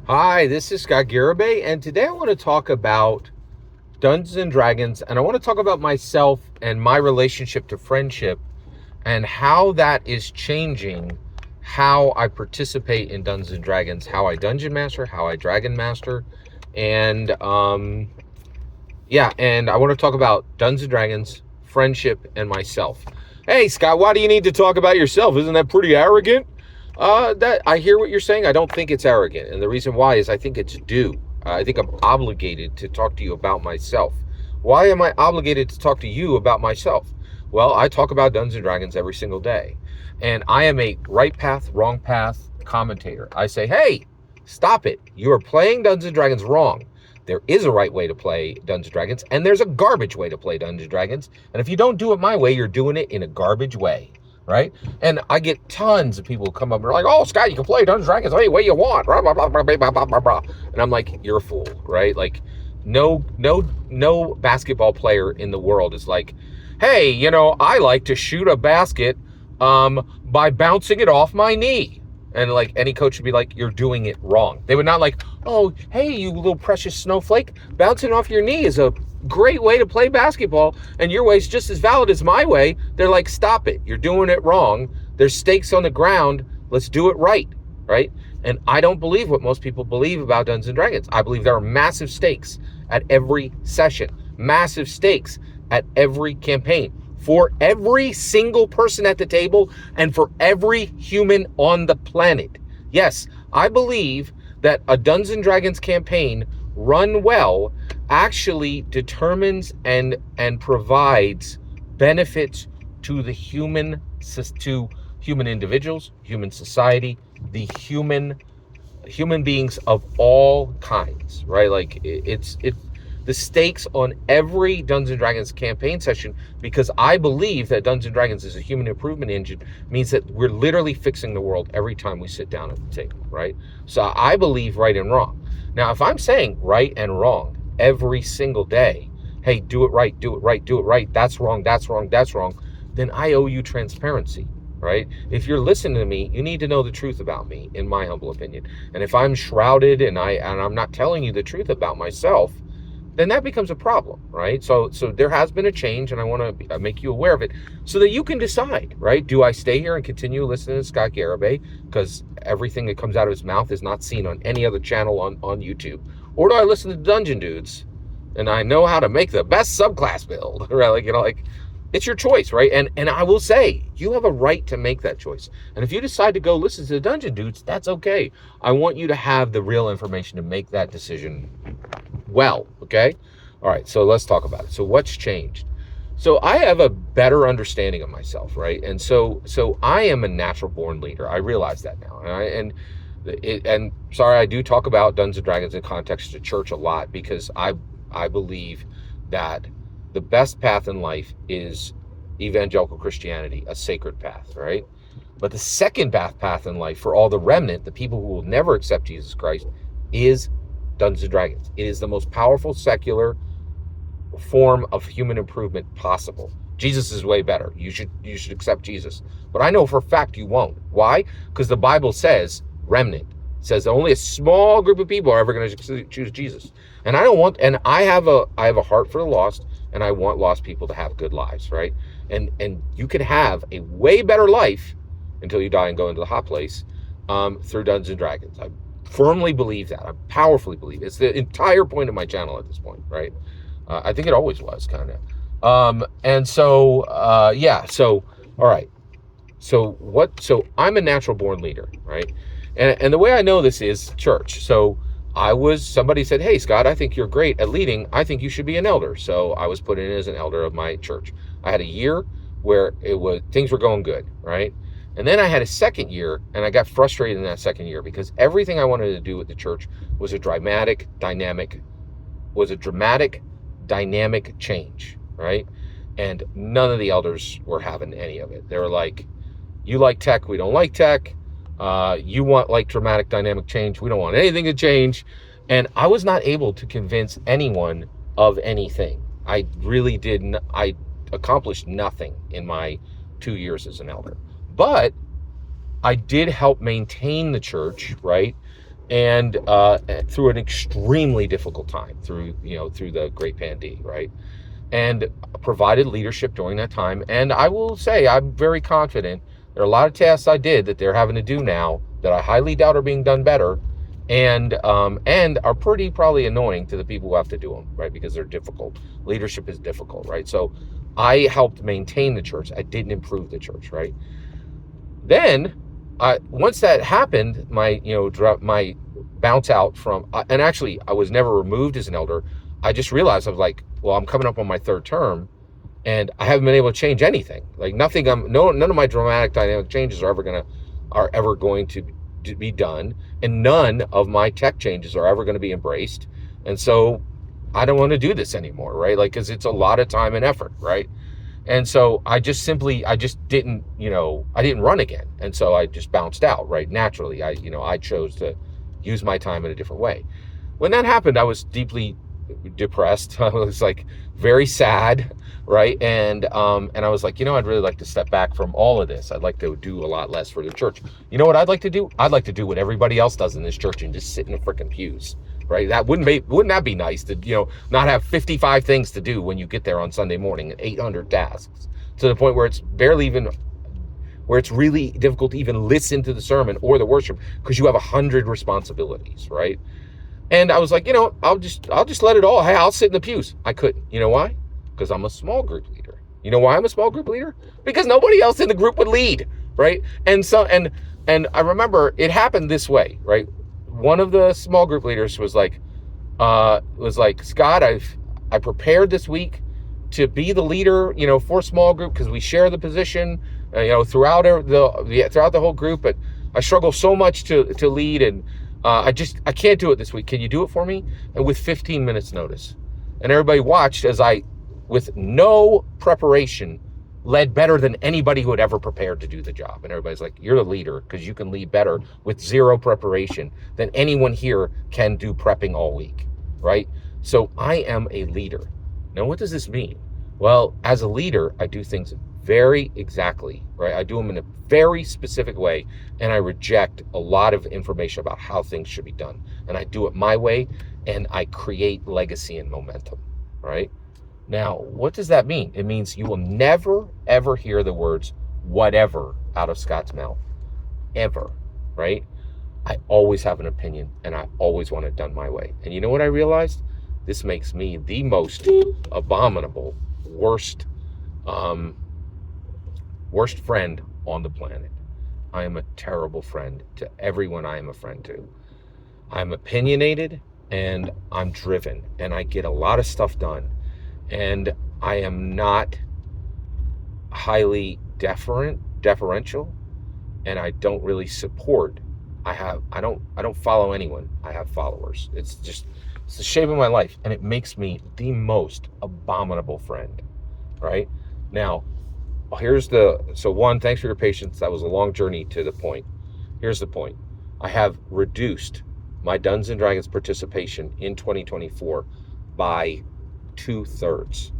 Hi, this is Scott Garibay, and today I want to talk about Dungeons and Dragons, and I want to talk about myself and my relationship to friendship and how that is changing how I participate in Dungeons and Dragons, how I dungeon master, how I dragon master, and and I want to talk about Dungeons and Dragons, friendship, and myself. Hey, Scott, why do you need to talk about yourself? Isn't that pretty arrogant? That I hear what you're saying. I don't think it's arrogant, and the reason why is I think it's due. I think I'm obligated to talk to you about myself. Why am I obligated to talk to you about myself? Well, I talk about Dungeons and Dragons every single day, and I am a right path, wrong path commentator. I say, hey, stop it! You are playing Dungeons and Dragons wrong. There is a right way to play Dungeons and Dragons, and there's a garbage way to play Dungeons and Dragons. And if you don't do it my way, you're doing it in a garbage way, right? And I get tons of people who come up and are like, "Oh, Scott, you can play Dungeons and Dragons any way you want." Blah, blah, blah, blah, blah, blah, blah, blah. And I'm like, "You're a fool, right?" Like, no basketball player in the world is like, "Hey, I like to shoot a basket by bouncing it off my knee." And like any coach would be like, you're doing it wrong. They would not like, oh, hey, you little precious snowflake, bouncing off your knee is a great way to play basketball, and your way is just as valid as my way. They're like, stop it. You're doing it wrong. There's stakes on the ground. Let's do it right, right? And I don't believe what most people believe about Dungeons and Dragons. I believe there are massive stakes at every session, massive stakes at every campaign, for every single person at the table and for every human on the planet. Yes, I believe that a Dungeons and Dragons campaign run well actually determines and provides benefits to the to human individuals, human society, the human beings of all kinds, right? Like it's the stakes on every Dungeons and Dragons campaign session, because I believe that Dungeons and Dragons is a human improvement engine, means that we're literally fixing the world every time we sit down at the table, right? So I believe right and wrong. Now, if I'm saying right and wrong every single day, hey, do it right, do it right, do it right, that's wrong, that's wrong, that's wrong, then I owe you transparency, right? If you're listening to me, you need to know the truth about me, in my humble opinion. And if I'm shrouded and I'm not telling you the truth about myself, then that becomes a problem, right? So there has been a change, and I want to make you aware of it so that you can decide, right? Do I stay here and continue listening to Scott Garibay, because everything that comes out of his mouth is not seen on any other channel on YouTube? Or do I listen to Dungeon Dudes, and I know how to make the best subclass build, right? Like, it's your choice, right? And I will say, you have a right to make that choice. And if you decide to go listen to the Dungeon Dudes, that's okay. I want you to have the real information to make that decision well, okay? All right, so let's talk about it. So what's changed? So I have a better understanding of myself, right? And so I am a natural born leader. I realize that now. And sorry, I do talk about Dungeons and Dragons in context of church a lot, because I believe that the best path in life is evangelical Christianity, a sacred path, right? But the second path in life for all the remnant, the people who will never accept Jesus Christ, is Dungeons and Dragons. It is the most powerful secular form of human improvement possible. Jesus is way better. You should accept Jesus. But I know for a fact you won't. Why? Because the Bible says remnant. It says only a small group of people are ever going to choose Jesus. And I don't want, and I have a heart for the lost, and I want lost people to have good lives, right? And you can have a way better life until you die and go into the hot place through Dungeons and Dragons. I firmly believe that. I powerfully believe it. It's the entire point of my channel at this point, right? I think it always was, kind of. So all right. So I'm a natural born leader, right? And the way I know this is church. So somebody said, hey, Scott, I think you're great at leading. I think you should be an elder. So I was put in as an elder of my church. I had a year where things were going good, right? And then I had a second year, and I got frustrated in that second year, because everything I wanted to do with the church was a dramatic, dynamic change, right? And none of the elders were having any of it. They were like, you like tech, we don't like tech. You want like dramatic, dynamic change, we don't want anything to change. And I was not able to convince anyone of anything. I really didn't. I accomplished nothing in my 2 years as an elder. But I did help maintain the church, right? and through an extremely difficult time, through the Great Pandemic, right? And provided leadership during that time. And I will say, I'm very confident there are a lot of tasks I did that they're having to do now that I highly doubt are being done better, and are pretty probably annoying to the people who have to do them, right? Because they're difficult. Leadership is difficult, right? So I helped maintain the church. I didn't improve the church, right? Then, once that happened, my bounce out from, and actually I was never removed as an elder. I just realized I was like, well, I'm coming up on my third term, and I haven't been able to change anything. Like nothing. None of my dramatic dynamic changes are ever going to be done, and none of my tech changes are ever going to be embraced. And so, I don't want to do this anymore, right? Like, because it's a lot of time and effort, right? And so I just didn't, I didn't run again. And so I just bounced out, right? Naturally, I chose to use my time in a different way. When that happened, I was deeply depressed. I was like very sad, right? And I was like, I'd really like to step back from all of this. I'd like to do a lot less for the church. You know what I'd like to do? I'd like to do what everybody else does in this church and just sit in the freaking pews. Right? Wouldn't that be nice to, not have 55 things to do when you get there on Sunday morning and 800 tasks, to the point where it's really difficult to even listen to the sermon or the worship because you have 100 responsibilities, right? And I was like, I'll just let it all. Hey, I'll sit in the pews. I couldn't. You know why? Because I'm a small group leader. You know why I'm a small group leader? Because nobody else in the group would lead, right? And so, and I remember it happened this way, right? One of the small group leaders was like, Scott, I prepared this week to be the leader, for small group because we share the position, throughout the whole group. But I struggle so much to lead, and I can't do it this week. Can you do it for me? And with 15 minutes notice, and everybody watched as I, with no preparation, led better than anybody who had ever prepared to do the job. And everybody's like, you're the leader because you can lead better with zero preparation than anyone here can do prepping all week, right? So I am a leader. Now, what does this mean? Well, as a leader, I do things very exactly, right? I do them in a very specific way, and I reject a lot of information about how things should be done. And I do it my way, and I create legacy and momentum, right? Now, what does that mean? It means you will never, ever hear the words whatever out of Scott's mouth, ever, right? I always have an opinion, and I always want it done my way. And you know what I realized? This makes me the most abominable, worst friend on the planet. I am a terrible friend to everyone I am a friend to. I'm opinionated, and I'm driven, and I get a lot of stuff done. And I am not highly deferential, and I don't really support. I don't follow anyone. I have followers. It's the shape of my life, and it makes me the most abominable friend, right? Now, one, thanks for your patience. That was a long journey to the point. Here's the point. I have reduced my Dungeons and Dragons participation in 2024 by 2/3.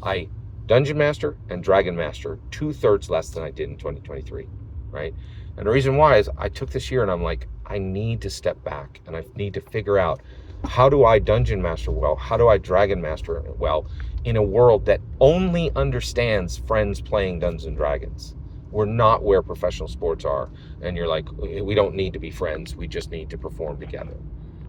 I Dungeon Master and Dragon Master 2/3 less than I did in 2023, right? And the reason why is I took this year and I'm like, I need to step back and I need to figure out, how do I Dungeon Master well? How do I Dragon Master well in a world that only understands friends playing Dungeons and Dragons? We're not where professional sports are, and you're like, we don't need to be friends. We just need to perform together.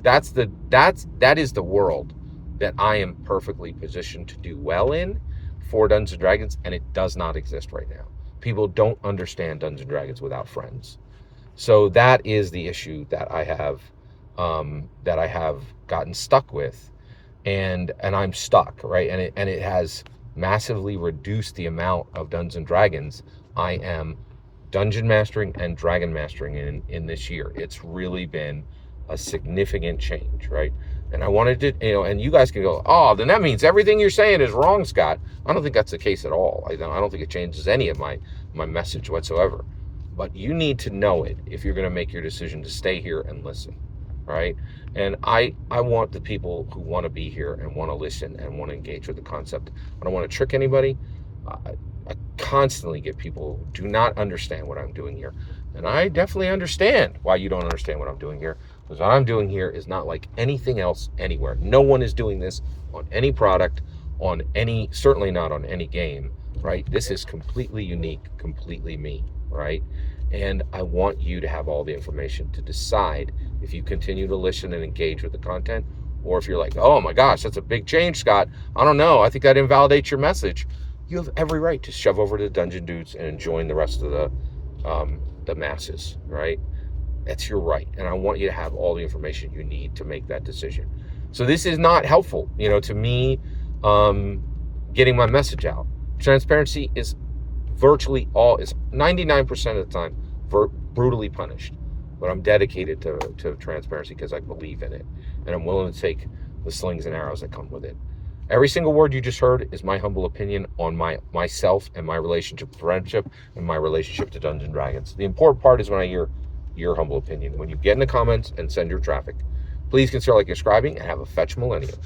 That is the world that I am perfectly positioned to do well in for Dungeons and Dragons, and it does not exist right now. People don't understand Dungeons and Dragons without friends. So that is the issue that I have gotten stuck with, and I'm stuck, right? And it has massively reduced the amount of Dungeons and Dragons I am dungeon mastering and dragon mastering in this year. It's really been a significant change, right? And I wanted to, and you guys can go, oh, then that means everything you're saying is wrong, Scott. I don't think that's the case at all. I don't think it changes any of my message whatsoever. But you need to know it if you're going to make your decision to stay here and listen, right? And I want the people who want to be here and want to listen and want to engage with the concept. I don't want to trick anybody. I constantly get people who do not understand what I'm doing here. And I definitely understand why you don't understand what I'm doing here. Because what I'm doing here is not like anything else anywhere. No one is doing this on any product, on any, certainly not on any game, right? This is completely unique, completely me, right? And I want you to have all the information to decide if you continue to listen and engage with the content, or if you're like, oh my gosh, that's a big change, Scott. I don't know. I think that invalidates your message. You have every right to shove over to Dungeon Dudes and join the rest of the masses, right? That's your right. And I want you to have all the information you need to make that decision. So this is not helpful, to me, getting my message out. Transparency is virtually is 99% of the time brutally punished. But I'm dedicated to transparency because I believe in it. And I'm willing to take the slings and arrows that come with it. Every single word you just heard is my humble opinion on myself and my relationship to friendship and my relationship to Dungeons and Dragons. The important part is when I hear your humble opinion. When you get in the comments and send your traffic, please consider subscribing and have a fetch millennium.